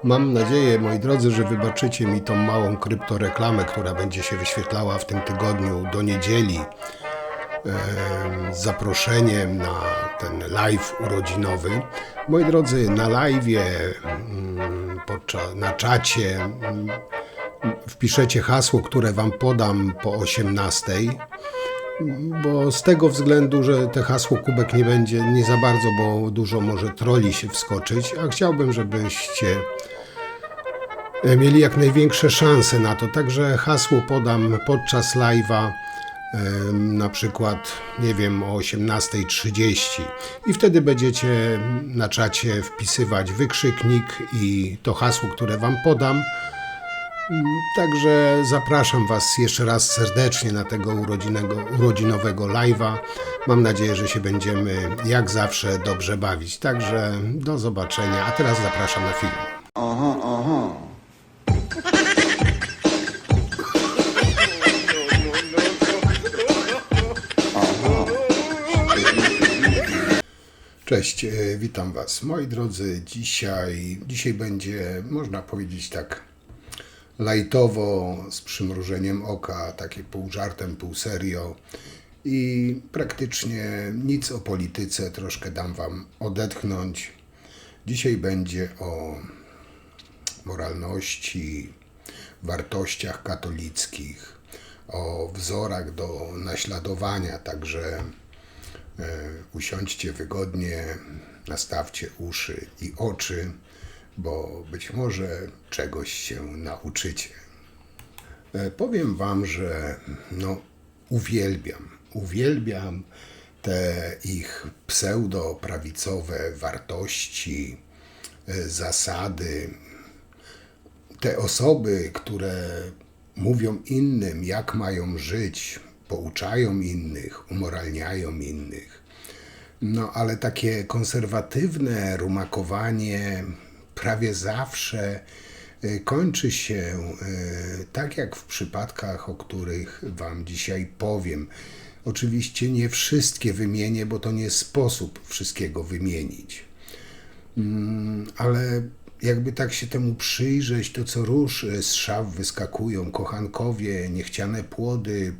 Mam nadzieję, moi drodzy, że wybaczycie mi tą małą kryptoreklamę, która będzie się wyświetlała w tym tygodniu do niedzieli z zaproszeniem na ten live urodzinowy. Moi drodzy, na live'ie, na czacie wpiszecie hasło, które Wam podam po 18, bo z tego względu, że te hasło Kubek nie będzie nie za bardzo, bo dużo może troli się wskoczyć, a chciałbym, żebyście mieli jak największe szanse na to. Także hasło podam podczas live'a, na przykład, nie wiem, o 18:30 i wtedy będziecie na czacie wpisywać wykrzyknik i to hasło, które Wam podam. Także zapraszam Was jeszcze raz serdecznie na tego urodzinowego live'a. Mam nadzieję, że się będziemy jak zawsze dobrze bawić. Także do zobaczenia, a teraz zapraszam na film. Cześć, witam Was. Moi drodzy, dzisiaj będzie, można powiedzieć tak, lajtowo, z przymrużeniem oka, takie pół żartem, pół serio i praktycznie nic o polityce, troszkę dam Wam odetchnąć. Dzisiaj będzie o moralności, wartościach katolickich, o wzorach do naśladowania, także usiądźcie wygodnie, nastawcie uszy i oczy, bo być może czegoś się nauczycie. Powiem Wam, że uwielbiam te ich pseudoprawicowe wartości, zasady, te osoby, które mówią innym, jak mają żyć, pouczają innych, umoralniają innych. Ale takie konserwatywne rumakowanie prawie zawsze kończy się tak jak w przypadkach, o których Wam dzisiaj powiem. Oczywiście nie wszystkie wymienię, bo to nie sposób wszystkiego wymienić. Ale jakby tak się temu przyjrzeć, to co róż z szaf wyskakują kochankowie, niechciane płody,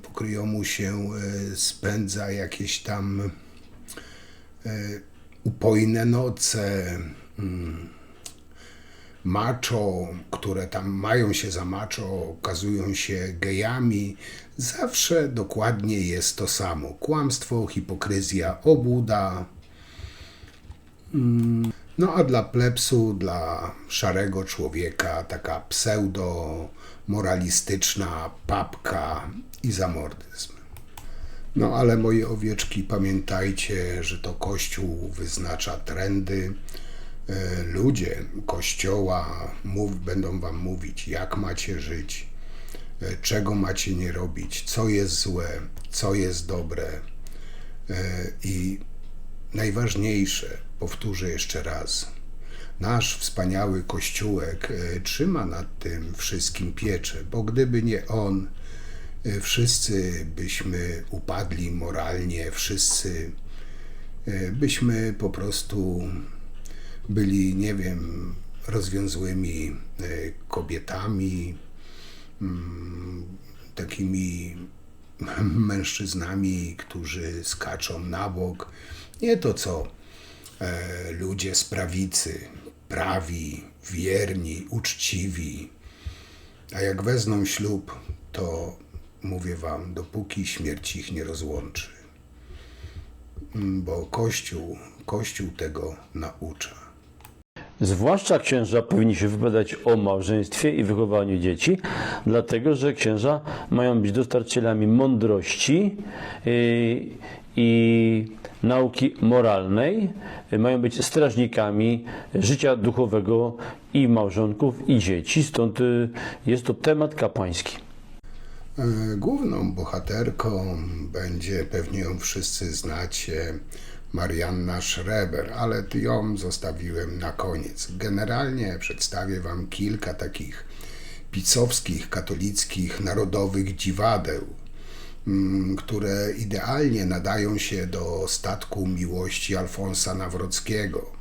pokryjomu się spędza jakieś tam upojne noce, macho, które tam mają się za macho, okazują się gejami. Zawsze dokładnie jest to samo. Kłamstwo, hipokryzja, obłuda. A dla plebsu, dla szarego człowieka taka pseudo-moralistyczna papka i zamordyzm. Ale moje owieczki, pamiętajcie, że to Kościół wyznacza trendy. Ludzie Kościoła będą Wam mówić, jak macie żyć, czego macie nie robić, co jest złe, co jest dobre. I najważniejsze, powtórzę jeszcze raz, nasz wspaniały Kościółek trzyma nad tym wszystkim pieczę, bo gdyby nie on, wszyscy byśmy upadli moralnie, wszyscy byśmy po prostu byli, nie wiem, rozwiązłymi kobietami, takimi mężczyznami, którzy skaczą na bok. Nie to, co ludzie z prawicy, prawi, wierni, uczciwi. A jak wezmą ślub, to mówię Wam, dopóki śmierć ich nie rozłączy. Bo Kościół tego naucza. Zwłaszcza księża powinni się wypowiadać o małżeństwie i wychowaniu dzieci, dlatego że księża mają być dostarczycielami mądrości i nauki moralnej, mają być strażnikami życia duchowego i małżonków, i dzieci. Stąd jest to temat kapłański. Główną bohaterką będzie, pewnie ją wszyscy znacie, Marianna Schreber, ale ją zostawiłem na koniec. Generalnie przedstawię Wam kilka takich pisowskich, katolickich, narodowych dziwadeł, które idealnie nadają się do statku miłości Alfonsa Nawrockiego.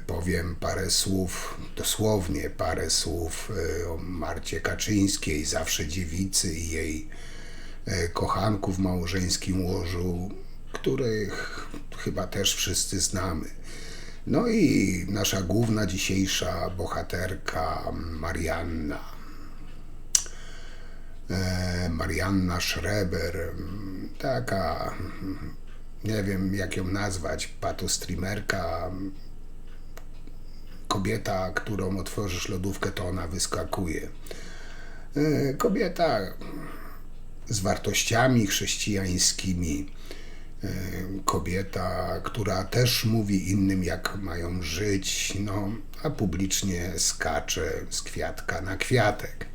Powiem parę słów, dosłownie parę słów o Marcie Kaczyńskiej, zawsze dziewicy i jej kochanku w małżeńskim łożu, których chyba też wszyscy znamy. No i nasza główna dzisiejsza bohaterka Marianna Schreber, taka, nie wiem jak ją nazwać, patostreamerka, kobieta, którą otworzysz lodówkę, to ona wyskakuje. Kobieta z wartościami chrześcijańskimi, kobieta, która też mówi innym, jak mają żyć, no, a publicznie skacze z kwiatka na kwiatek.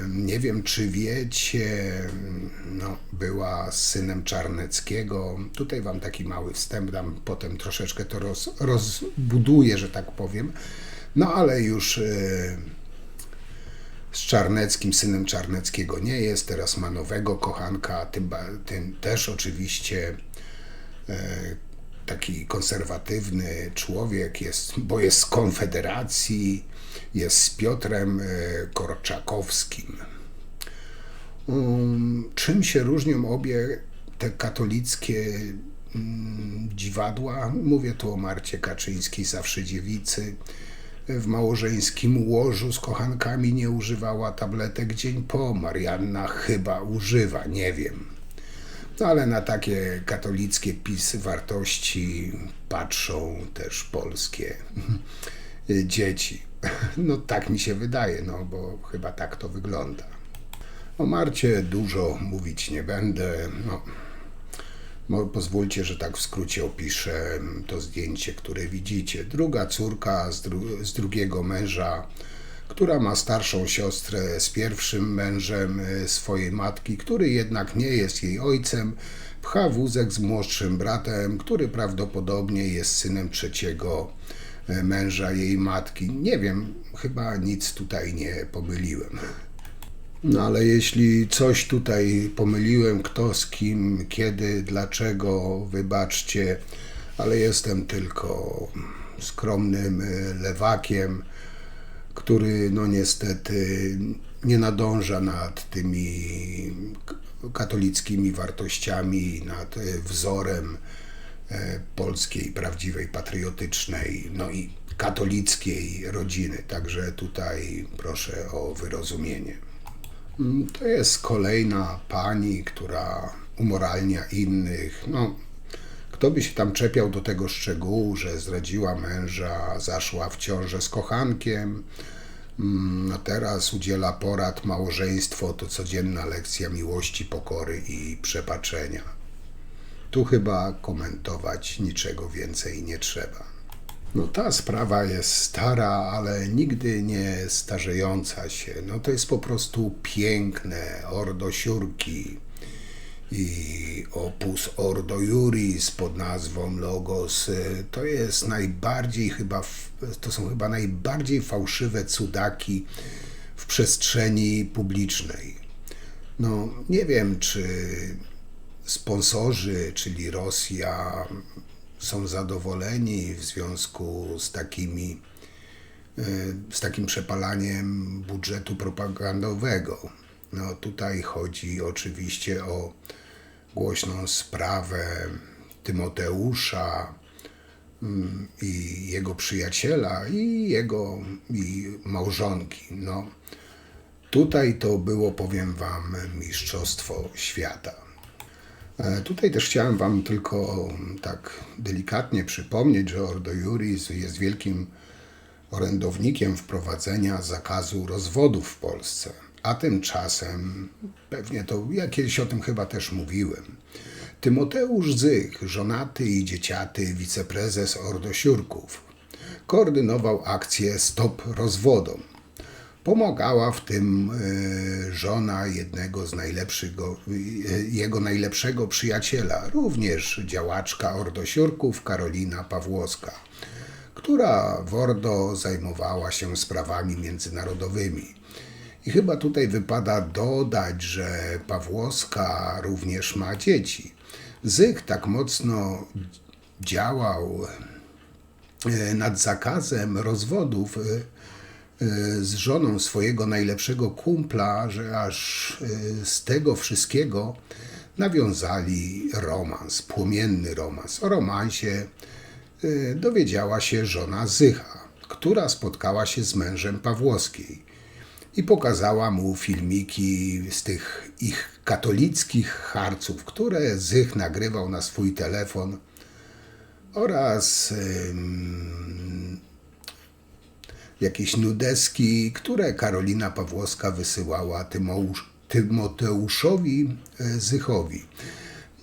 Nie wiem, czy wiecie, no, była z synem Czarneckiego. Tutaj wam taki mały wstęp dam, potem troszeczkę to rozbuduję, że tak powiem. No ale już z Czarneckim, synem Czarneckiego nie jest, teraz ma nowego kochanka, tym też oczywiście taki konserwatywny człowiek jest, bo jest z Konfederacji, jest z Piotrem Korczakowskim. Czym się różnią obie te katolickie dziwadła? Mówię tu o Marcie Kaczyńskiej, zawsze dziewicy. W małżeńskim łożu z kochankami nie używała tabletek dzień po. Marianna chyba używa, nie wiem. No ale na takie katolickie pisy wartości patrzą też polskie dzieci. No tak mi się wydaje, no bo chyba tak to wygląda. O Marcie dużo mówić nie będę. No, pozwólcie, że tak w skrócie opiszę to zdjęcie, które widzicie. Druga córka z drugiego męża, która ma starszą siostrę z pierwszym mężem swojej matki, który jednak nie jest jej ojcem, pcha wózek z młodszym bratem, który prawdopodobnie jest synem trzeciego męża jej matki. Nie wiem, chyba nic tutaj nie pomyliłem. No ale jeśli coś tutaj pomyliłem, kto z kim, kiedy, dlaczego, wybaczcie, ale jestem tylko skromnym lewakiem, który no niestety nie nadąża nad tymi katolickimi wartościami, nad wzorem polskiej, prawdziwej, patriotycznej, no i katolickiej rodziny. Także tutaj proszę o wyrozumienie. To jest kolejna pani, która umoralnia innych. No, kto by się tam czepiał do tego szczegółu, że zdradziła męża, zaszła w ciążę z kochankiem, a teraz udziela porad małżeństwo to codzienna lekcja miłości, pokory i przebaczenia. Tu chyba komentować niczego więcej nie trzeba. No ta sprawa jest stara, ale nigdy nie starzejąca się. No to jest po prostu piękne, Ordo Siurki i opus Ordo Iuris pod nazwą Logos. To jest to są chyba najbardziej fałszywe cudaki w przestrzeni publicznej. No nie wiem, czy sponsorzy, czyli Rosja, są zadowoleni w związku z takim przepalaniem budżetu propagandowego. No tutaj chodzi oczywiście o głośną sprawę Tymoteusza i jego przyjaciela i małżonki. No tutaj to było, powiem wam, mistrzostwo świata. Tutaj też chciałem wam tylko tak delikatnie przypomnieć, że Ordo Iuris jest wielkim orędownikiem wprowadzenia zakazu rozwodów w Polsce. A tymczasem, pewnie to, ja kiedyś o tym chyba też mówiłem, Tymoteusz Zych, żonaty i dzieciaty wiceprezes Ordo Siurków, koordynował akcję Stop Rozwodom. Pomagała w tym żona jego najlepszego przyjaciela, również działaczka Ordo Siurków Karolina Pawłowska, która w Ordo zajmowała się sprawami międzynarodowymi. I chyba tutaj wypada dodać, że Pawłowska również ma dzieci. Zych tak mocno działał nad zakazem rozwodów z żoną swojego najlepszego kumpla, że aż z tego wszystkiego nawiązali romans, płomienny romans. O romansie dowiedziała się żona Zycha, która spotkała się z mężem Pawłowskiej i pokazała mu filmiki z tych ich katolickich harców, które Zych nagrywał na swój telefon, oraz jakieś nudeski, które Karolina Pawłowska wysyłała Tymoteuszowi Zychowi.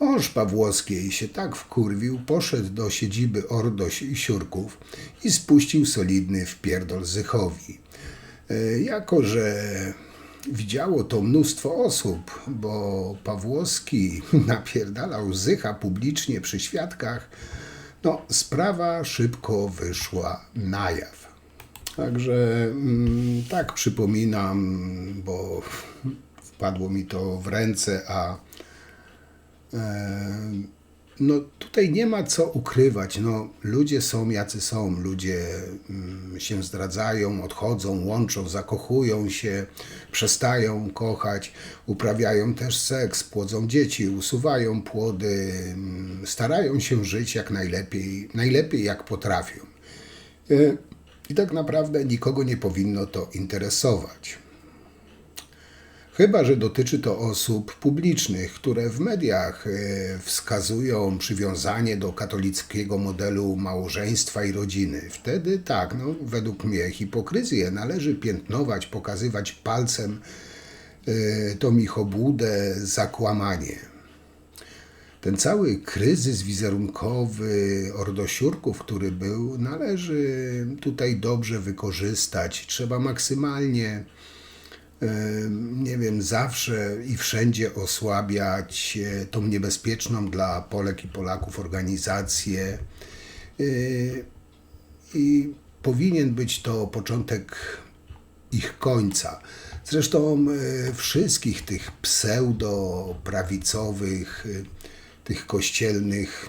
Mąż Pawłowskiej się tak wkurwił, poszedł do siedziby Ordo Siurków i spuścił solidny wpierdol Zychowi. Jako że widziało to mnóstwo osób, bo Pawłowski napierdalał Zycha publicznie przy świadkach, no, sprawa szybko wyszła na jaw. Także tak przypominam, bo wpadło mi to w ręce, a no tutaj nie ma co ukrywać. No, ludzie są jacy są. Ludzie się zdradzają, odchodzą, łączą, zakochują się, przestają kochać, uprawiają też seks, płodzą dzieci, usuwają płody, starają się żyć jak najlepiej jak potrafią. I tak naprawdę nikogo nie powinno to interesować. Chyba że dotyczy to osób publicznych, które w mediach wskazują przywiązanie do katolickiego modelu małżeństwa i rodziny. Wtedy tak, no, według mnie hipokryzję należy piętnować, pokazywać palcem tą ich obłudę, zakłamanie. Ten cały kryzys wizerunkowy Ordosiurków, który był, należy tutaj dobrze wykorzystać. Trzeba maksymalnie, nie wiem, zawsze i wszędzie osłabiać tą niebezpieczną dla Polek i Polaków organizację. I powinien być to początek ich końca. Zresztą wszystkich tych pseudo-prawicowych, tych kościelnych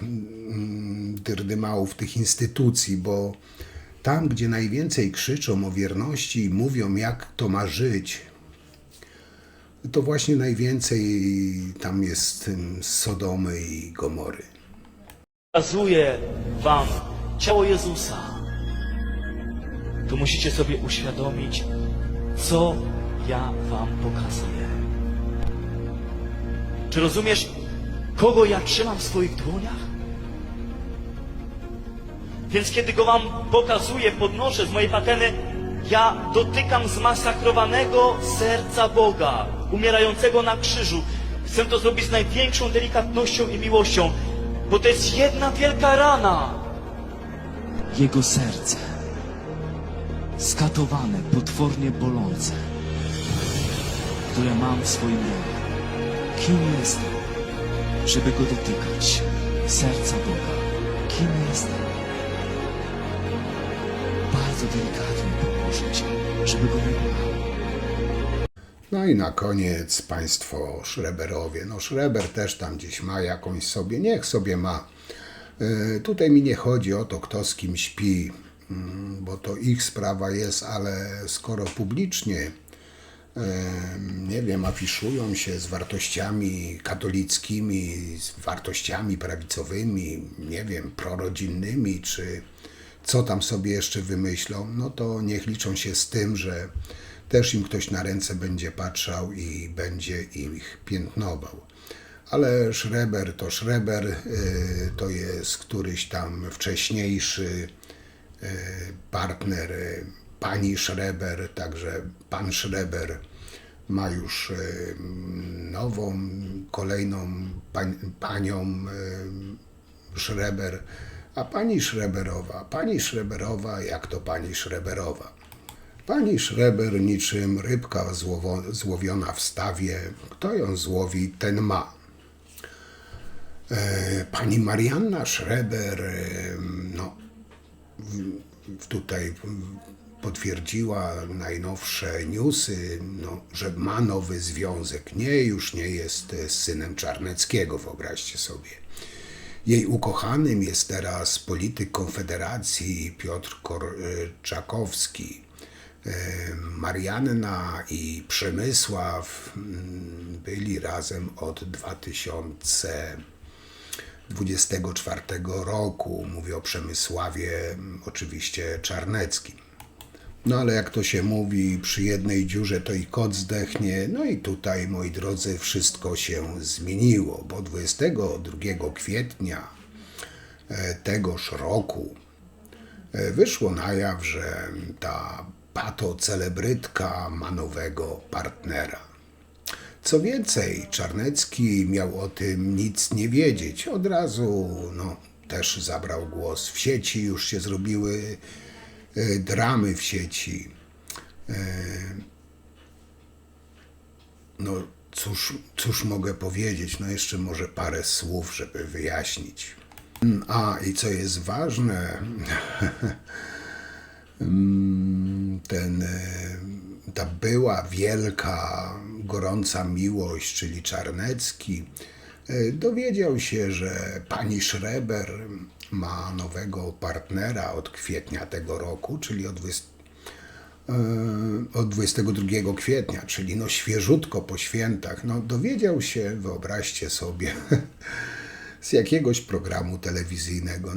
dyrdymałów, tych instytucji, bo tam, gdzie najwięcej krzyczą o wierności i mówią, jak to ma żyć, to właśnie najwięcej tam jest Sodomy i Gomory. Pokazuję wam ciało Jezusa, to musicie sobie uświadomić, co ja wam pokazuję. Czy rozumiesz, kogo ja trzymam w swoich dłoniach? Więc kiedy go wam pokazuję, podnoszę z mojej pateny, ja dotykam zmasakrowanego serca Boga, umierającego na krzyżu. Chcę to zrobić z największą delikatnością i miłością, bo to jest jedna wielka rana. Jego serce, skatowane, potwornie bolące, które mam w swoim ręku. Kim jestem, żeby go dotykać? Serca Boga. Kim jestem? Bardzo delikatnie położyć, żeby go nie bolało. No i na koniec państwo Schreberowie. No Schreber też tam gdzieś ma jakąś sobie, niech sobie ma. Tutaj mi nie chodzi o to, kto z kim śpi, bo to ich sprawa jest, ale skoro publicznie, nie wiem, afiszują się z wartościami katolickimi, z wartościami prawicowymi, nie wiem, prorodzinnymi, czy co tam sobie jeszcze wymyślą, no to niech liczą się z tym, że też im ktoś na ręce będzie patrzał i będzie ich piętnował. Ale Schreber to Schreber, to jest któryś tam wcześniejszy partner pani Schreber, także pan Schreber ma już nową, kolejną panią Schreber, a pani Schreberowa jak to pani Schreberowa. Pani Schreber niczym rybka złowiona w stawie, kto ją złowi, ten ma. Pani Marianna Schreber, no, tutaj potwierdziła najnowsze newsy, no, że ma nowy związek. Nie, już nie jest synem Czarneckiego, wyobraźcie sobie. Jej ukochanym jest teraz polityk Konfederacji Piotr Korczakowski. Marianna i Przemysław byli razem od 2024 roku. Mówię o Przemysławie, oczywiście Czarneckim. No ale jak to się mówi, przy jednej dziurze to i kot zdechnie. No i tutaj, moi drodzy, wszystko się zmieniło, bo 22 kwietnia tegoż roku wyszło na jaw, że ta patocelebrytka ma nowego partnera. Co więcej, Czarnecki miał o tym nic nie wiedzieć. Od razu też zabrał głos w sieci, już się zrobiły dramy w sieci. No cóż mogę powiedzieć? No jeszcze może parę słów, żeby wyjaśnić. I co jest ważne, ta była wielka, gorąca miłość, czyli Czarnecki, dowiedział się, że pani Schreber ma nowego partnera od kwietnia tego roku, czyli od 22 kwietnia, czyli świeżutko po świętach. Dowiedział się, wyobraźcie sobie, z jakiegoś programu telewizyjnego.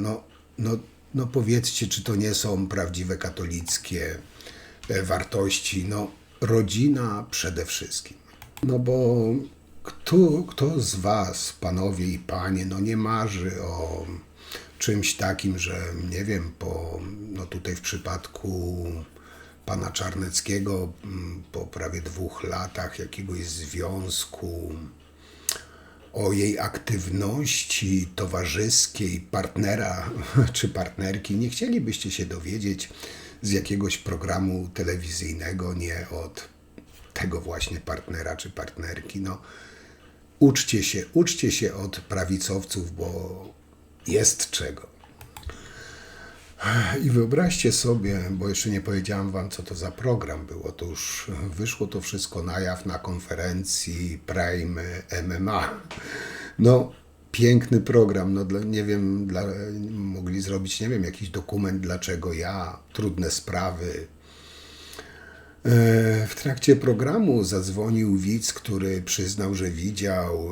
Powiedzcie, czy to nie są prawdziwe katolickie wartości? Rodzina przede wszystkim. Bo kto z was, panowie i panie, nie marzy o czymś takim, że nie wiem, tutaj w przypadku pana Czarneckiego po prawie 2 latach jakiegoś związku, o jej aktywności towarzyskiej partnera czy partnerki, nie chcielibyście się dowiedzieć z jakiegoś programu telewizyjnego, nie od tego właśnie partnera czy partnerki. Uczcie się od prawicowców, bo jest czego. I wyobraźcie sobie, bo jeszcze nie powiedziałem wam, co to za program był. Otóż wyszło to wszystko na jaw na konferencji Prime MMA. Piękny program. Nie wiem, mogli zrobić, nie wiem, jakiś dokument, dlaczego ja, trudne sprawy. W trakcie programu zadzwonił widz, który przyznał, że widział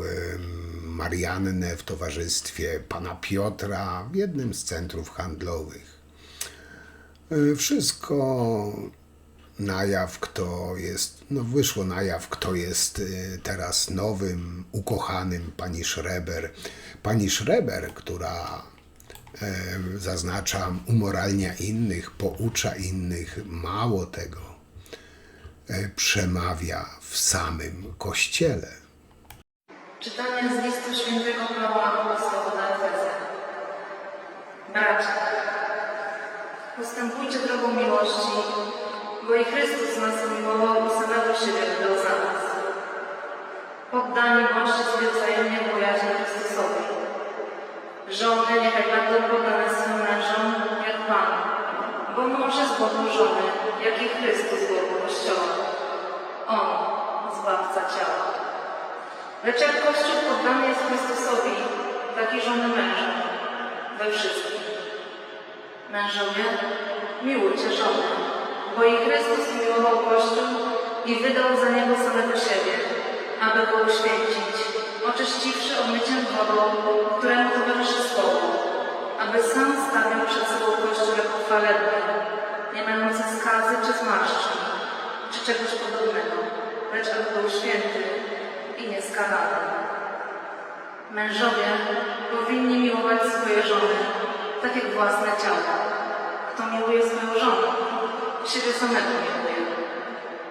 Mariannę w towarzystwie pana Piotra w jednym z centrów handlowych. Wszystko na jaw, kto jest, wyszło na jaw, kto jest teraz nowym, ukochanym pani Schreber. Pani Schreber, która, zaznaczam, umoralnia innych, poucza innych, mało tego, przemawia w samym Kościele. Czytanie z listu świętego Pawła Apostoła do Efezjan. Bracia, postępujcie drogą miłości, bo i Chrystus nas umiłował i samego siebie wydał za nas. Poddani bądźcie sobie wzajemnie w bojaźni Chrystusowi. Żony niechaj będą poddane swym mężom jak Pan, bo mąż jest Bogiem żony, jak i Chrystus Bogu Kościoła. On, Zbawca ciała. Lecz jak Kościół poddany jest Chrystusowi, tak i żony męża, we wszystkim. Mężowie, miłujcie żony, bo i Chrystus miłował Kościół i wydał za niego samego siebie, aby go uświęcić, oczyściwszy obmyciem wodą, któremu towarzyszy słowo, aby sam stawiał przed sobą Kościół jako chwalebny, nie mający skazy czy zmarszczki, czy czegoś podobnego, lecz aby był święty i nieskalany. Mężowie powinni miłować swoje żony, tak jak własne ciało. Kto miłuje swoją żonę, siebie samego miłuje.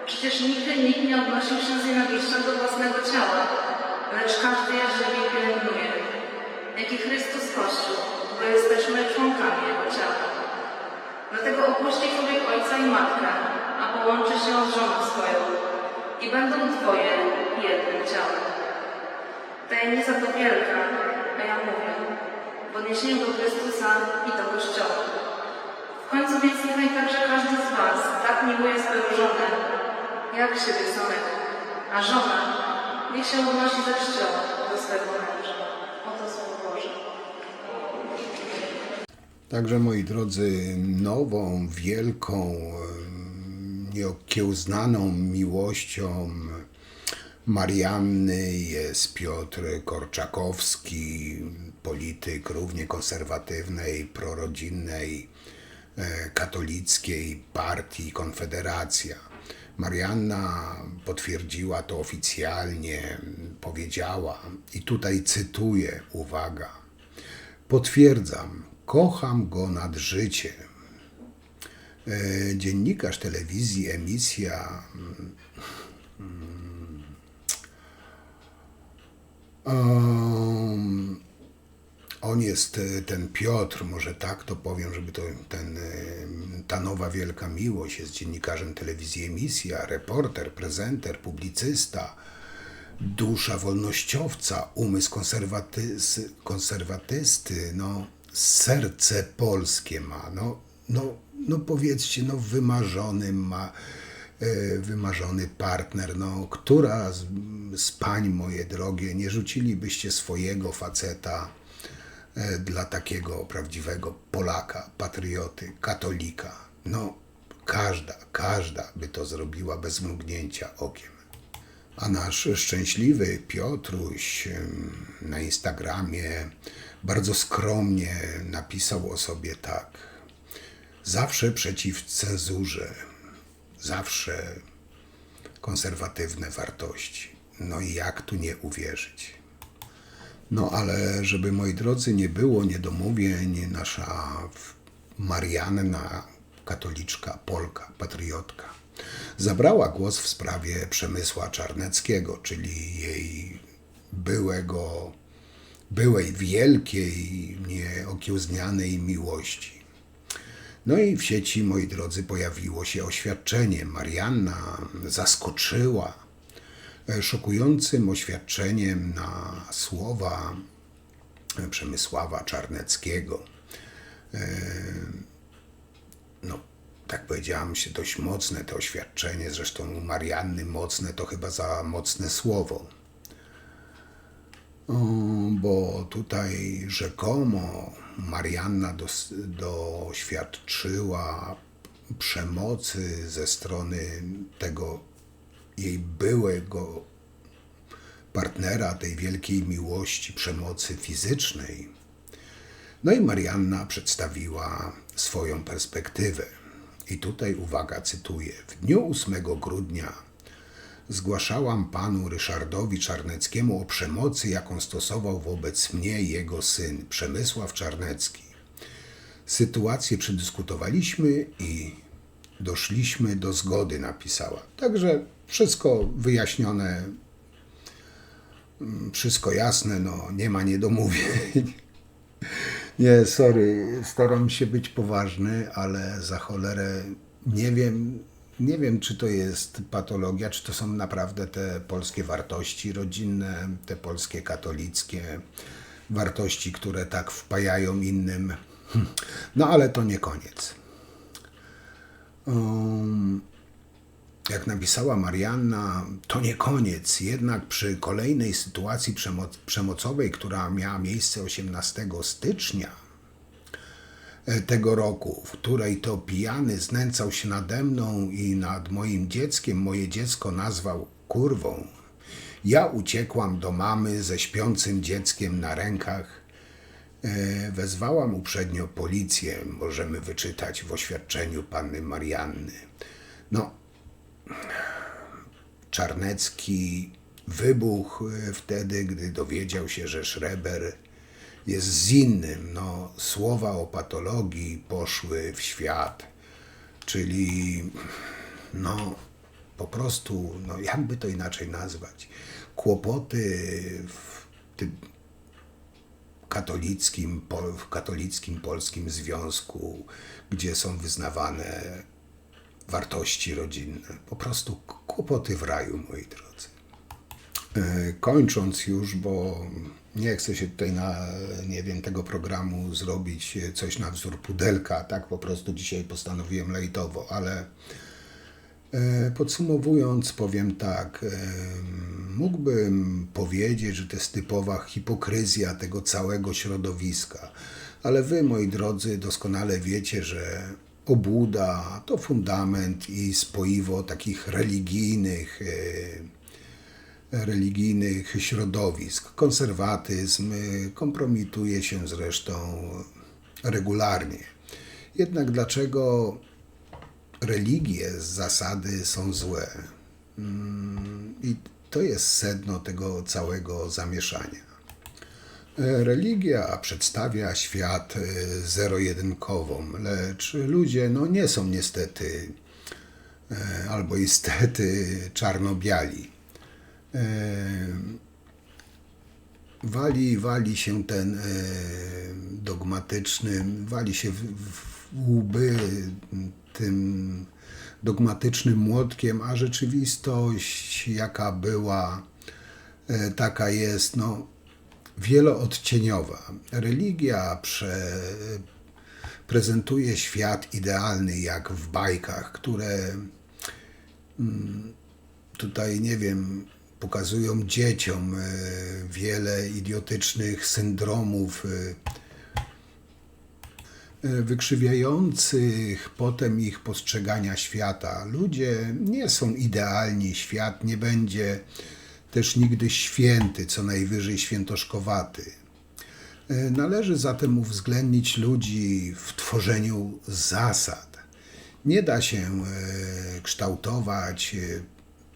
Przecież nigdy nikt nie odnosił się z nienawiścią do własnego ciała, lecz każdy je żywi i pielęgnuje, jak i Chrystus Kościół, bo jesteśmy członkami Jego ciała. Dlatego opuści człowiek ojca i matkę, a połączy się z żoną swoją i będą dwoje jednym ciałem. Tajemnica to wielka, a ja mówię, w odniesieniu do Chrystusa i do Kościoła. W końcu więc niechaj także każdy z was tak miłuje swoją żonę, jak siebie samego, a żona niech się odnosi ze czcią do swego męża. Oto Słowo Boże. Także moi drodzy, nową, wielką, nieokiełznaną miłością Marianny jest Piotr Korczakowski, polityk równie konserwatywnej, prorodzinnej, katolickiej partii Konfederacja. Marianna potwierdziła to oficjalnie, powiedziała, i tutaj cytuję, uwaga, potwierdzam, kocham go nad życie. Dziennikarz telewizji, emisja on jest, ten Piotr, może tak to powiem, żeby to ta nowa wielka miłość, jest dziennikarzem telewizji Emisja, reporter, prezenter, publicysta, dusza wolnościowca, umysł konserwatysty, no, serce polskie ma, no powiedzcie, no wymarzony partner, no, która z pań, moje drogie, nie rzucilibyście swojego faceta dla takiego prawdziwego Polaka, patrioty, katolika. No, każda by to zrobiła bez mrugnięcia okiem. A nasz szczęśliwy Piotruś na Instagramie bardzo skromnie napisał o sobie tak: zawsze przeciw cenzurze, zawsze konserwatywne wartości. No i jak tu nie uwierzyć? No ale żeby, moi drodzy, nie było niedomówień, nasza Marianna, katoliczka, Polka, patriotka, zabrała głos w sprawie Przemysła Czarneckiego, czyli jej byłej wielkiej, nieokiełznanej miłości. No i w sieci, moi drodzy, pojawiło się oświadczenie. Marianna zaskoczyła szokującym oświadczeniem na słowa Przemysława Czarneckiego. No, tak powiedziałam, się dość mocne to oświadczenie, zresztą u Marianny mocne to chyba za mocne słowo. Bo tutaj rzekomo Marianna doświadczyła przemocy ze strony tego jej byłego partnera, tej wielkiej miłości, przemocy fizycznej. No i Marianna przedstawiła swoją perspektywę. I tutaj, uwaga, cytuję: w dniu 8 grudnia zgłaszałam panu Ryszardowi Czarneckiemu o przemocy, jaką stosował wobec mnie jego syn, Przemysław Czarnecki. Sytuację przedyskutowaliśmy i doszliśmy do zgody, napisała. Także wszystko wyjaśnione, wszystko jasne, no nie ma niedomówień. Nie, sorry, staram się być poważny, ale za cholerę nie wiem, czy to jest patologia, czy to są naprawdę te polskie wartości rodzinne, te polskie katolickie wartości, które tak wpajają innym. No ale to nie koniec. Jak napisała Marianna, to nie koniec. Jednak przy kolejnej sytuacji przemocowej, która miała miejsce 18 stycznia tego roku, w której to pijany znęcał się nade mną i nad moim dzieckiem, moje dziecko nazwał kurwą, ja uciekłam do mamy ze śpiącym dzieckiem na rękach. Wezwałam uprzednio policję, możemy wyczytać w oświadczeniu panny Marianny. No, Czarnecki wybuchł wtedy, gdy dowiedział się, że Schreber jest z innym. No, słowa o patologii poszły w świat, czyli no, po prostu, no, jakby to inaczej nazwać, kłopoty w tym katolickim polskim związku, gdzie są wyznawane wartości rodzinne. Po prostu kłopoty w raju, moi drodzy. Kończąc już, bo nie chcę się tutaj tego programu zrobić coś na wzór pudelka, tak po prostu dzisiaj postanowiłem lejtowo, ale podsumowując powiem tak, mógłbym powiedzieć, że to jest typowa hipokryzja tego całego środowiska. Ale wy, moi drodzy, doskonale wiecie, że obłuda to fundament i spoiwo takich religijnych środowisk. Konserwatyzm kompromituje się zresztą regularnie. Jednak dlaczego religie z zasady są złe? I to jest sedno tego całego zamieszania. Religia przedstawia świat zero-jedynkową, lecz ludzie nie są niestety albo istety czarno-biali. Wali się ten dogmatyczny, wali się w łby tym dogmatycznym młotkiem, a rzeczywistość jaka była, taka jest, wieloodcieniowa. Religia prezentuje świat idealny jak w bajkach, które tutaj, nie wiem, pokazują dzieciom wiele idiotycznych syndromów, wykrzywiających potem ich postrzegania świata. Ludzie nie są idealni, świat nie będzie też nigdy święty, co najwyżej świętoszkowaty. Należy zatem uwzględnić ludzi w tworzeniu zasad. Nie da się kształtować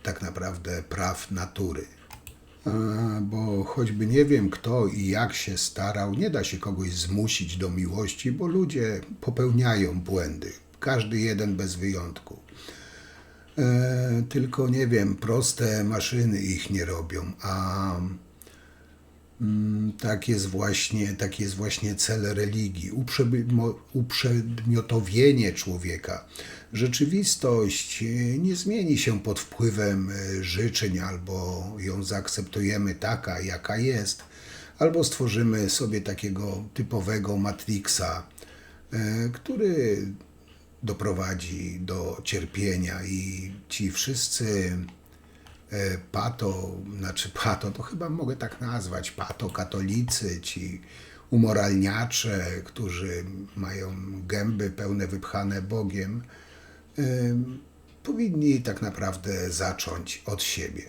tak naprawdę praw natury. Bo choćby nie wiem kto i jak się starał, nie da się kogoś zmusić do miłości, bo ludzie popełniają błędy. Każdy jeden bez wyjątku. Tylko, nie wiem, proste maszyny ich nie robią, a taki jest właśnie cel religii, uprzedmiotowienie człowieka. Rzeczywistość nie zmieni się pod wpływem życzeń, albo ją zaakceptujemy taka, jaka jest, albo stworzymy sobie takiego typowego Matrixa, który doprowadzi do cierpienia i ci wszyscy pato to chyba mogę tak nazwać, katolicy, ci umoralniacze, którzy mają gęby pełne wypchane Bogiem, powinni tak naprawdę zacząć od siebie.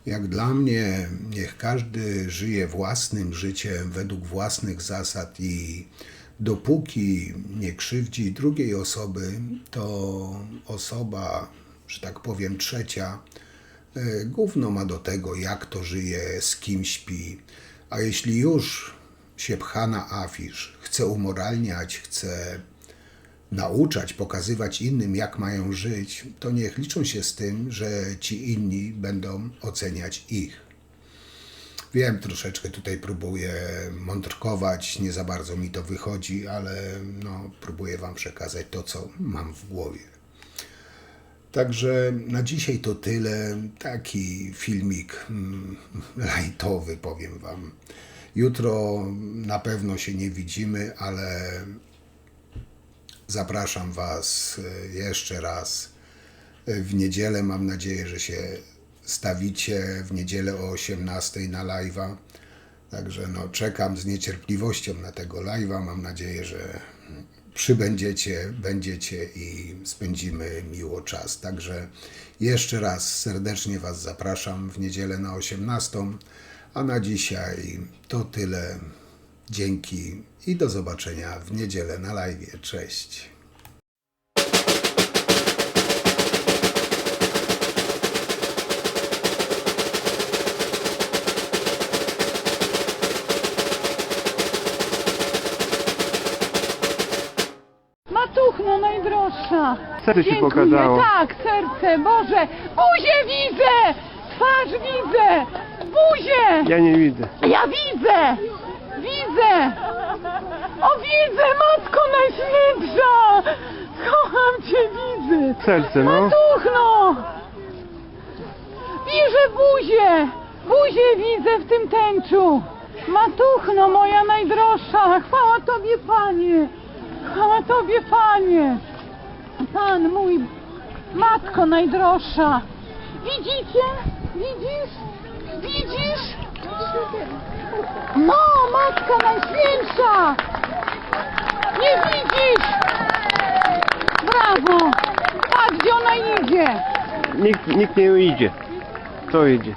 Jak dla mnie, niech każdy żyje własnym życiem według własnych zasad i dopóki nie krzywdzi drugiej osoby, to osoba, że tak powiem, trzecia, gówno ma do tego, jak to żyje, z kim śpi. A jeśli już się pcha na afisz, chce umoralniać, chce nauczać, pokazywać innym, jak mają żyć, to niech liczą się z tym, że ci inni będą oceniać ich. Wiem, troszeczkę tutaj próbuję mądrkować, nie za bardzo mi to wychodzi, ale próbuję wam przekazać to, co mam w głowie. Także na dzisiaj to tyle. Taki filmik lajtowy, powiem wam. Jutro na pewno się nie widzimy, ale zapraszam was jeszcze raz w niedzielę. Mam nadzieję, że się stawicie w niedzielę o 18:00 na live'a. Także czekam z niecierpliwością na tego live'a. Mam nadzieję, że będziecie i spędzimy miło czas. Także jeszcze raz serdecznie was zapraszam w niedzielę na 18:00. A na dzisiaj to tyle. Dzięki i do zobaczenia w niedzielę na live'ie. Cześć. Matuchno najdroższa. Serce ci Dziękuję. pokazało. Tak, serce, Boże. Buzię widzę! Twarz widzę! Buzię! Ja nie widzę. Ja widzę! Widzę! O, widzę! Matko Najświętsza! Kocham Cię, widzę! Serce, no. Matuchno! Widzę buzię! Buzię widzę w tym tęczu! Matuchno, moja najdroższa! Chwała Tobie, Panie! Chwała Tobie, Panie! Pan mój, Matko najdroższa! Widzicie? Widzisz? Widzisz? No, Matka Najświętsza! Nie widzisz? Brawo! Patrz, gdzie ona idzie! Nikt nie idzie. Kto idzie?